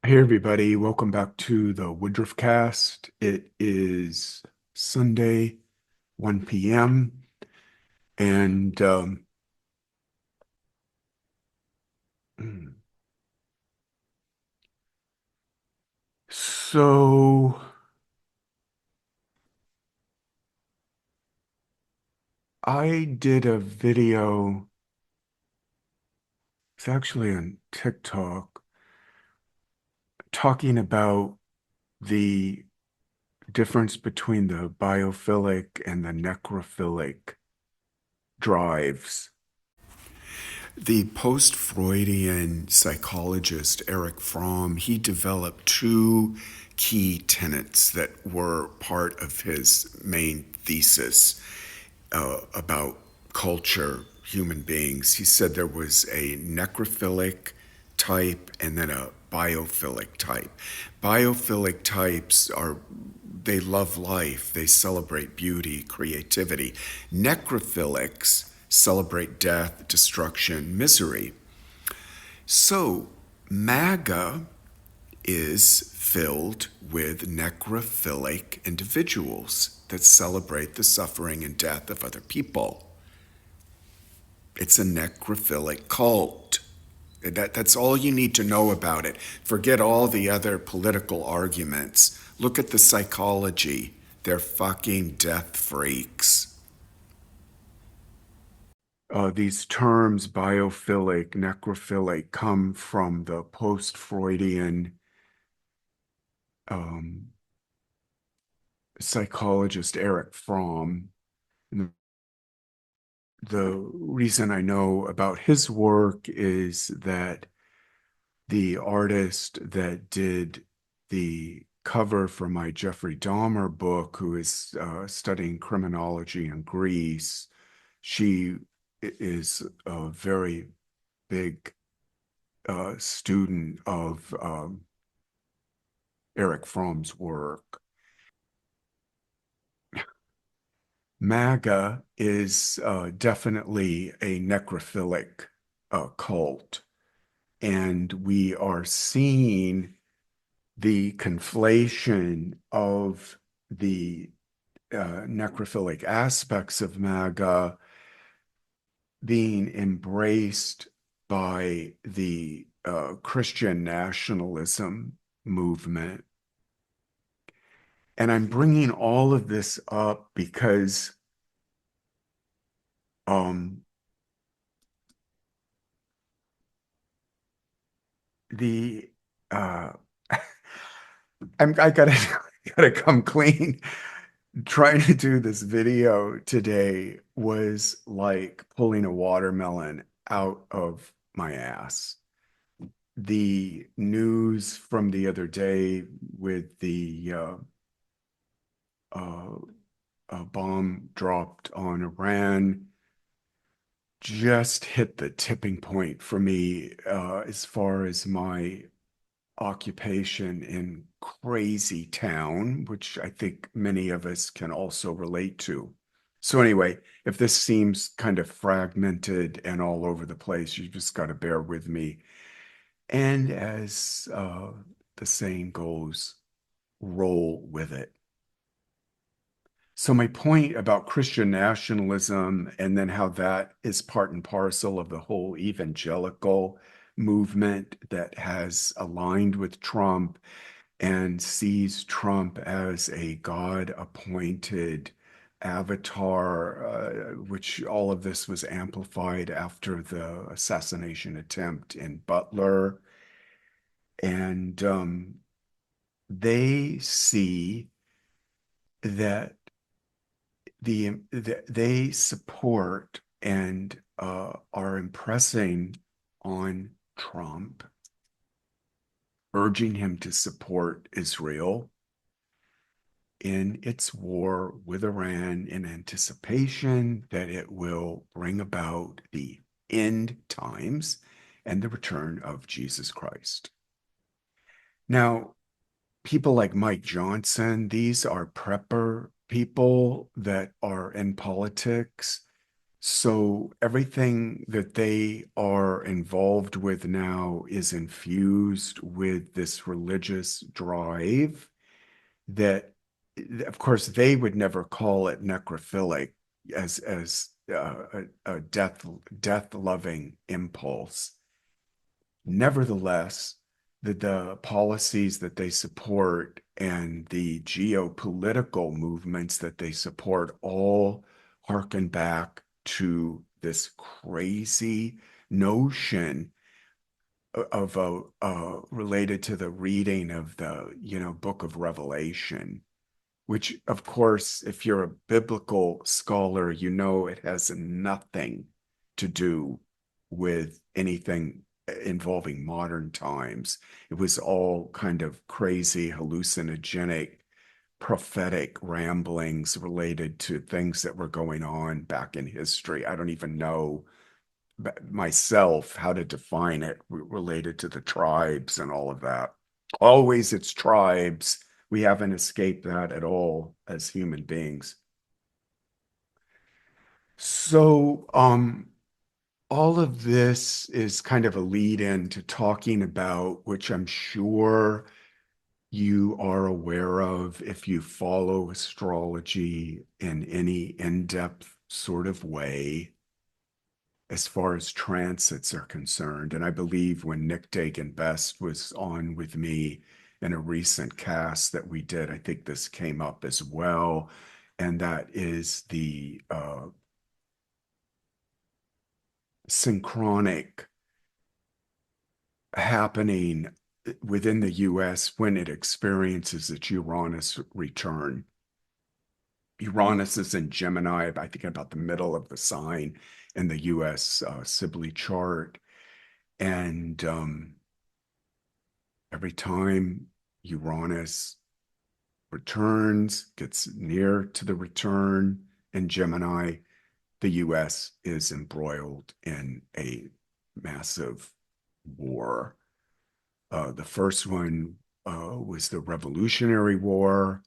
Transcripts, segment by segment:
Hey everybody, welcome back to the Woodruff Cast. It is Sunday, 1 p.m. and so I did a video, it's actually on TikTok, talking about the difference between the biophilic and the necrophilic drives. The post-Freudian psychologist Eric Fromm, he developed two key tenets that were part of his main thesis about culture, human beings. He said there was a necrophilic type and then a biophilic type. Biophilic types are they love life, they celebrate beauty, creativity. Necrophilics celebrate death, destruction, misery. So, MAGA is filled with necrophilic individuals that celebrate the suffering and death of other people. It's a necrophilic cult. That's all you need to know about it. Forget all the other political arguments. Look at the psychology. They're fucking death freaks. These terms, biophilic, necrophilic, come from the post-Freudian um, psychologist Eric Fromm. And the reason I know about his work is that the artist that did the cover for my Jeffrey Dahmer book, who is studying criminology in Greece, she is a very big student of Eric Fromm's work. MAGA is definitely a necrophilic cult, and we are seeing the conflation of the necrophilic aspects of MAGA being embraced by the Christian nationalism movement. And I'm bringing all of this up because um, the uh, I gotta gotta come clean. Trying to do this video today was like pulling a watermelon out of my ass. The news from the other day with the uh, bomb dropped on Iran just hit the tipping point for me as far as my occupation in crazy town, which I think many of us can also relate to. So anyway, if this seems kind of fragmented and all over the place, you just got to bear with me. And as the saying goes, roll with it. So my point about Christian nationalism and then how that is part and parcel of the whole evangelical movement that has aligned with Trump and sees Trump as a God-appointed avatar, which all of this was amplified after the assassination attempt in Butler. And they see that they support and are impressing on Trump, urging him to support Israel in its war with Iran in anticipation that it will bring about the end times and the return of Jesus Christ. Now, people like Mike Johnson, these are prepper people that are in politics. So everything that they are involved with now is infused with this religious drive that, of course, they would never call it necrophilic as a death loving impulse. Nevertheless, the policies that they support and the geopolitical movements that they support all harken back to this crazy notion of a related to the reading of the book of Revelation, which, of course, if you're a biblical scholar, you know it has nothing to do with anything involving modern times. It was all kind of crazy, hallucinogenic, prophetic ramblings related to things that were going on back in history. I don't even know myself how to define it related to the tribes and all of that. Always it's tribes. We haven't escaped that at all as human beings. So, all of this is kind of a lead in to talking about, which I'm sure you are aware of if you follow astrology in any in-depth sort of way, as far as transits are concerned. And I believe when Nick Dagan Best was on with me in a recent cast that we did, I think this came up as well. And that is the synchronic happening within the US when it experiences its Uranus return. Uranus is in Gemini, I think about the middle of the sign in the US Sibley chart. And every time Uranus returns, gets near to the return in Gemini, the US is embroiled in a massive war. The first one was the Revolutionary War,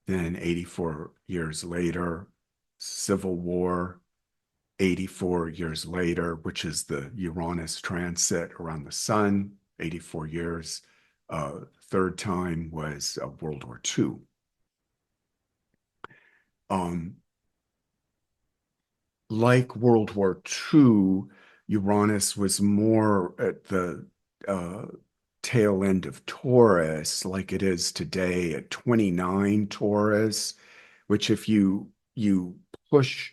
then 84 years later, Civil War, 84 years later, which is the Uranus transit around the sun, 84 years. Third time was World War II. Um, like World War II, Uranus was more at the uh, tail end of Taurus, like it is today at 29 Taurus, which if you push,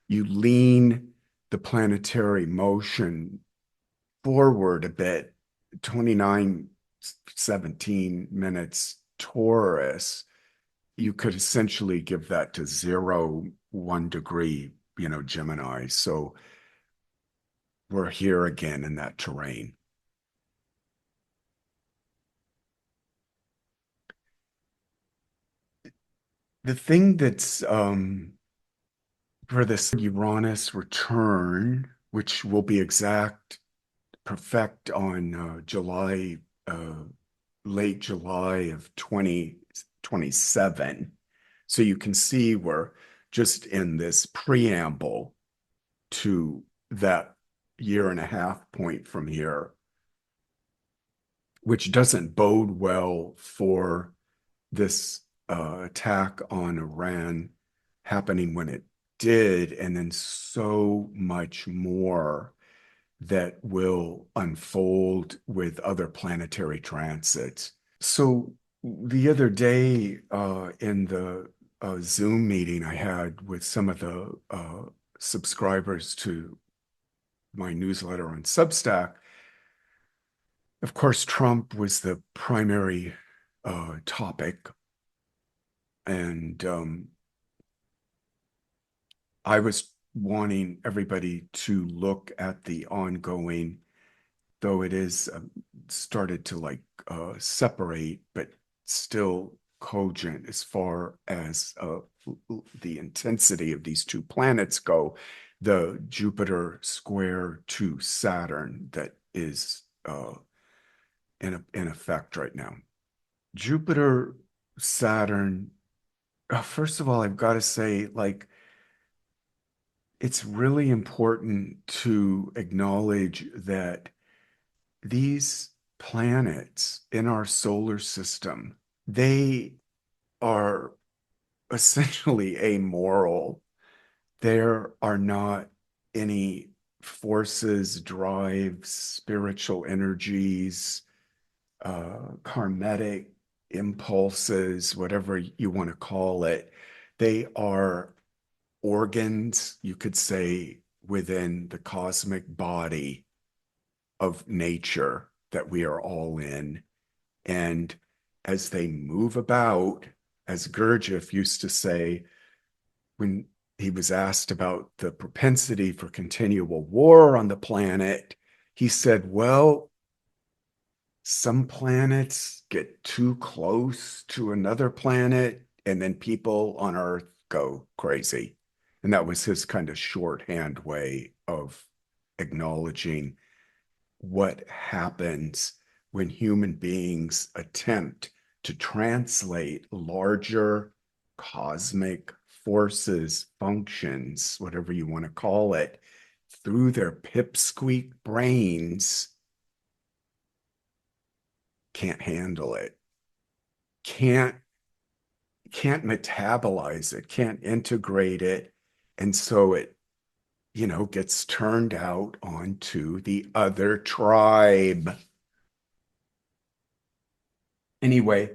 you lean the planetary motion forward a bit, 29, 17 minutes Taurus, you could essentially give that to 0, 1 degree, Gemini. So we're here again in that terrain. The thing that's for this Uranus return, which will be perfect on July, late July of 2027. So you can see we're just in this preamble to that year and a half point from here, which doesn't bode well for this attack on Iran happening when it did, and then so much more that will unfold with other planetary transits. So the other day in the Zoom meeting I had with some of the subscribers to my newsletter on Substack, of course, Trump was the primary topic. And I was wanting everybody to look at the ongoing, though it is started to separate, but still cogent as far as the intensity of these two planets go, the Jupiter square to Saturn that is in effect right now. Jupiter, Saturn, first of all, I've got to say, it's really important to acknowledge that these planets in our solar system, they are essentially amoral. There are not any forces, drives, spiritual energies, karmatic impulses, whatever you want to call it. They are organs, you could say, within the cosmic body of nature that we are all in. And as they move about, as Gurdjieff used to say, when he was asked about the propensity for continual war on the planet, he said, well, some planets get too close to another planet, and then people on Earth go crazy. And that was his kind of shorthand way of acknowledging what happens when human beings attempt to translate larger cosmic forces, functions, whatever you want to call it, through their pipsqueak brains, can't handle it, can't can't metabolize it, can't integrate it, and so it gets turned out onto the other tribe. Anyway,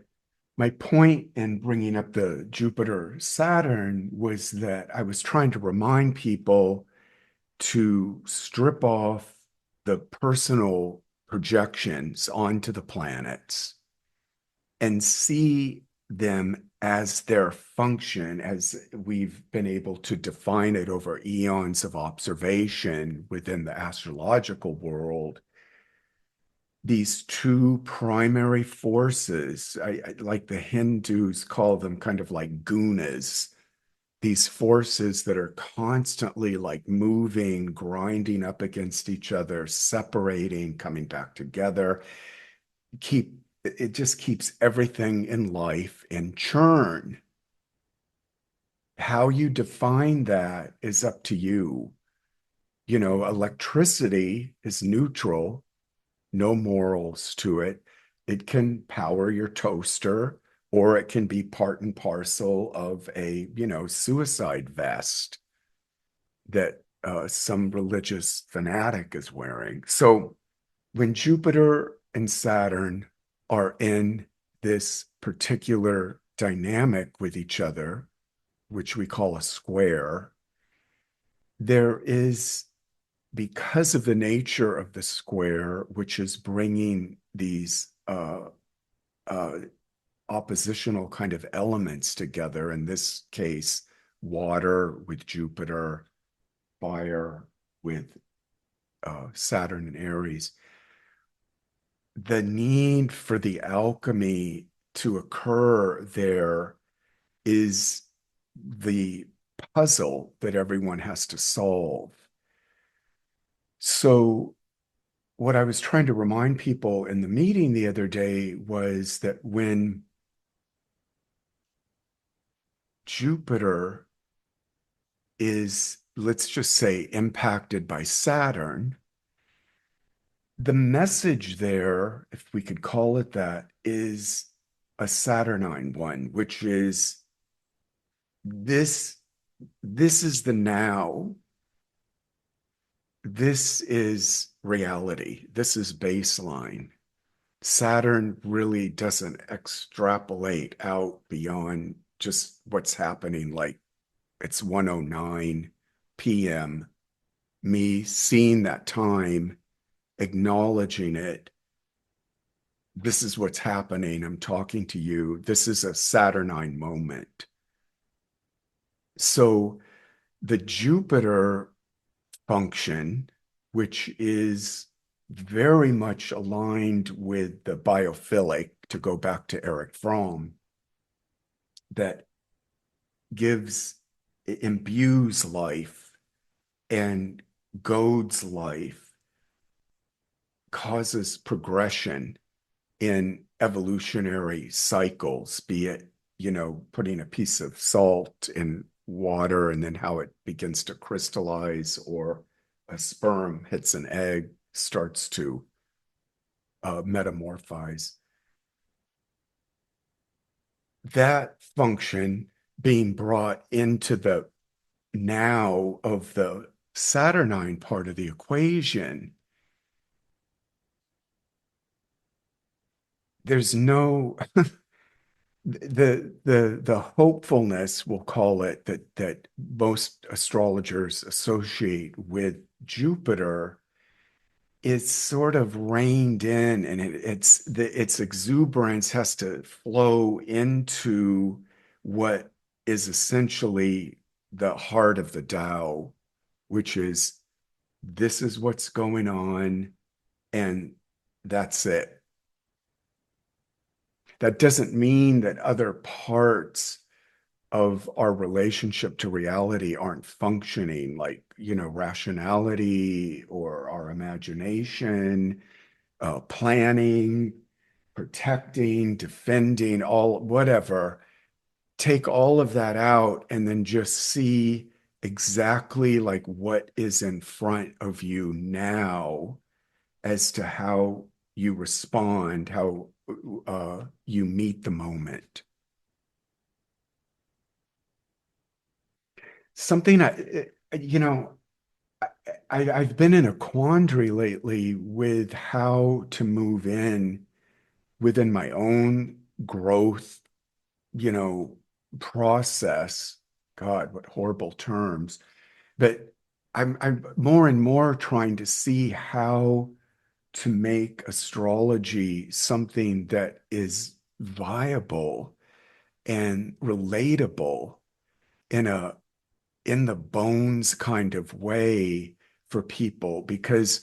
my point in bringing up the Jupiter-Saturn was that I was trying to remind people to strip off the personal projections onto the planets and see them as their function, as we've been able to define it over eons of observation within the astrological world. These two primary forces, like the Hindus call them kind of like gunas, these forces that are constantly like moving, grinding up against each other, separating, coming back together, keep it just keeps everything in life in churn. How you define that is up to you. Electricity is neutral, no morals to it. It can power your toaster, or it can be part and parcel of a, suicide vest that some religious fanatic is wearing. So when Jupiter and Saturn are in this particular dynamic with each other, which we call a square, there is, because of the nature of the square, which is bringing these uh, oppositional kind of elements together, in this case, water with Jupiter, fire with Saturn and Aries, the need for the alchemy to occur there is the puzzle that everyone has to solve. So, what I was trying to remind people in the meeting the other day was that when Jupiter is, let's just say, impacted by Saturn, the message there, if we could call it that, is a Saturnine one, which is this this is the now. This is reality. This is baseline. Saturn really doesn't extrapolate out beyond just what's happening. Like it's 1:09 p.m. Me seeing that time, acknowledging it. This is what's happening. I'm talking to you. This is a Saturnine moment. So the Jupiter function, which is very much aligned with the biophilic, to go back to Eric Fromm, that imbues life and goads life, causes progression in evolutionary cycles, be it, putting a piece of salt in water and then how it begins to crystallize, or a sperm hits an egg, starts to metamorphize. That function being brought into the now of the Saturnine part of the equation, there's no the hopefulness, we'll call it, that most astrologers associate with Jupiter is sort of reined in, and its exuberance has to flow into what is essentially the heart of the Tao, which is, this is what's going on, and that's it. That doesn't mean that other parts of our relationship to reality aren't functioning, like, rationality or our imagination, planning, protecting, defending, all whatever. Take all of that out and then just see exactly like what is in front of you now, as to how you respond, how you meet the moment. Something you know, I've been in a quandary lately with how to move in within my own growth, you know, process. God, what horrible terms. But I'm more and more trying to see how to make astrology something that is viable and relatable in a in the bones kind of way for people, because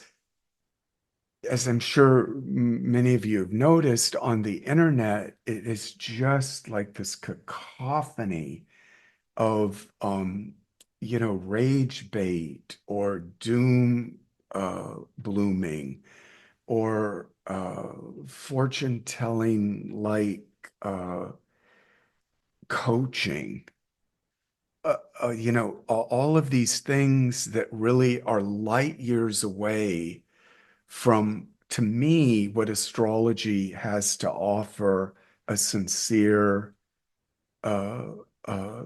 as I'm sure many of you have noticed on the internet, it is just like this cacophony of rage bait or doom blooming, or fortune telling, like uh coaching, all of these things that really are light years away from, to me, what astrology has to offer a sincere uh, uh,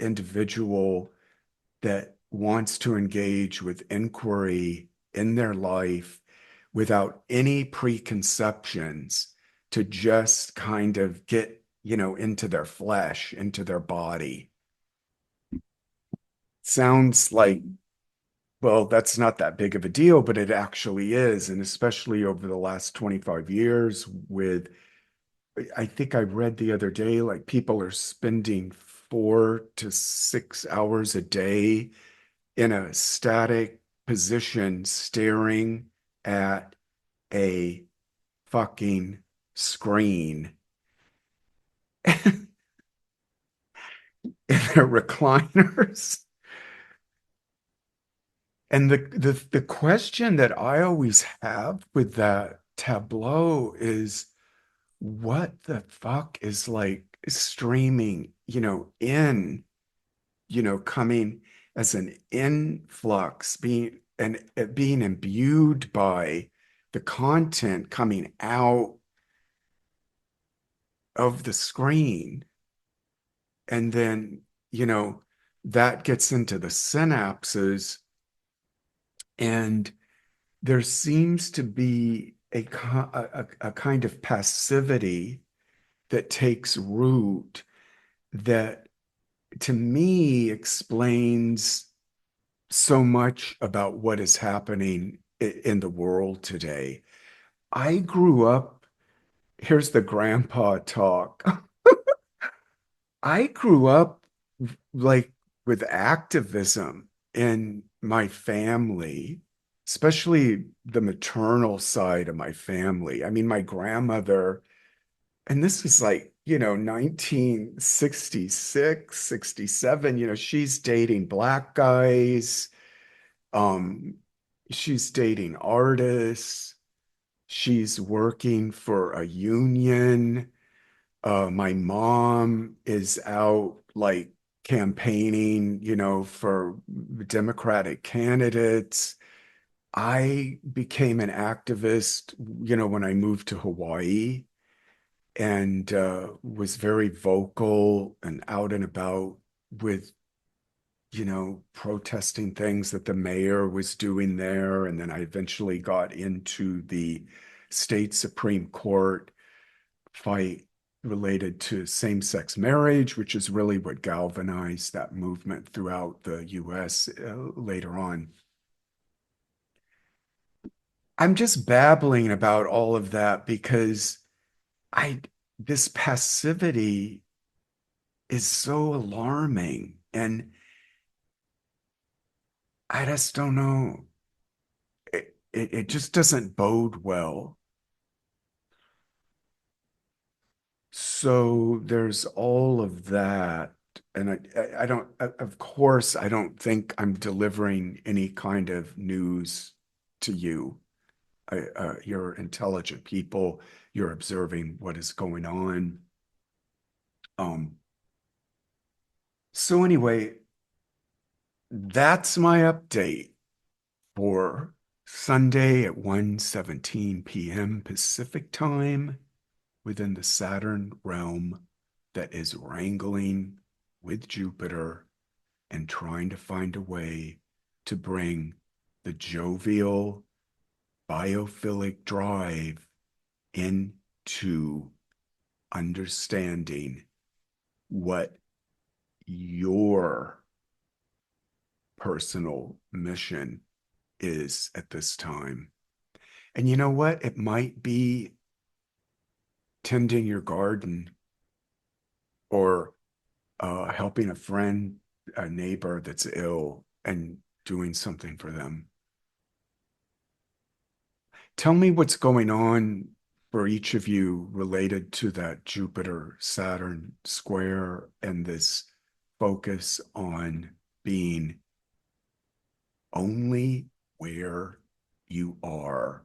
individual that wants to engage with inquiry in their life without any preconceptions, to just kind of get, into their flesh, into their body. Sounds like, well, that's not that big of a deal, but it actually is. And especially over the last 25 years, with, I think I read the other day, like people are spending 4 to 6 hours a day in a static position staring at a fucking screen in their recliners. And the question that I always have with that tableau is, what the fuck is like streaming, coming as an influx, being imbued by the content coming out of the screen. And then, you know, that gets into the synapses, and there seems to be a kind of passivity that takes root, that to me explains so much about what is happening in the world today. I grew up, here's the grandpa talk. I grew up like with activism in my family, especially the maternal side of my family. I mean, my grandmother, and this is like, 1966, 67, she's dating black guys. Um, she's dating artists. She's working for a union. My mom is out like campaigning, for Democratic candidates. I became an activist, when I moved to Hawaii and was very vocal and out and about with, protesting things that the mayor was doing there. And then I eventually got into the state Supreme Court fight related to same-sex marriage, which is really what galvanized that movement throughout the US later on. I'm just babbling about all of that because I this passivity is so alarming, and I just don't know. It just doesn't bode well. So there's all of that. And I don't, of course, I don't think I'm delivering any kind of news to you. You're intelligent people. You're observing what is going on. Um, so anyway, that's my update for Sunday at 1:17 p.m. Pacific time within the Saturn realm that is wrangling with Jupiter and trying to find a way to bring the jovial biophilic drive into understanding what your personal mission is at this time. And you know what? It might be tending your garden or helping a friend, a neighbor that's ill and doing something for them. Tell me what's going on for each of you related to that Jupiter-Saturn square and this focus on being only where you are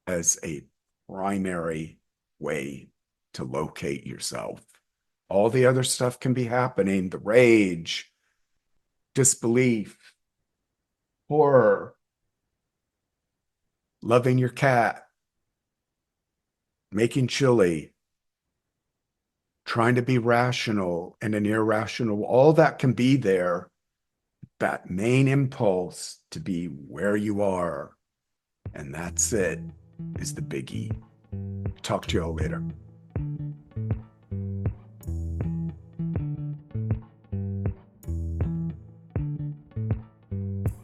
as a primary way to locate yourself. All the other stuff can be happening, the rage, disbelief, horror, loving your cat, making chili, trying to be rational and an irrational, all that can be there. That main impulse to be where you are, and that's it, is the biggie. Talk to you all later.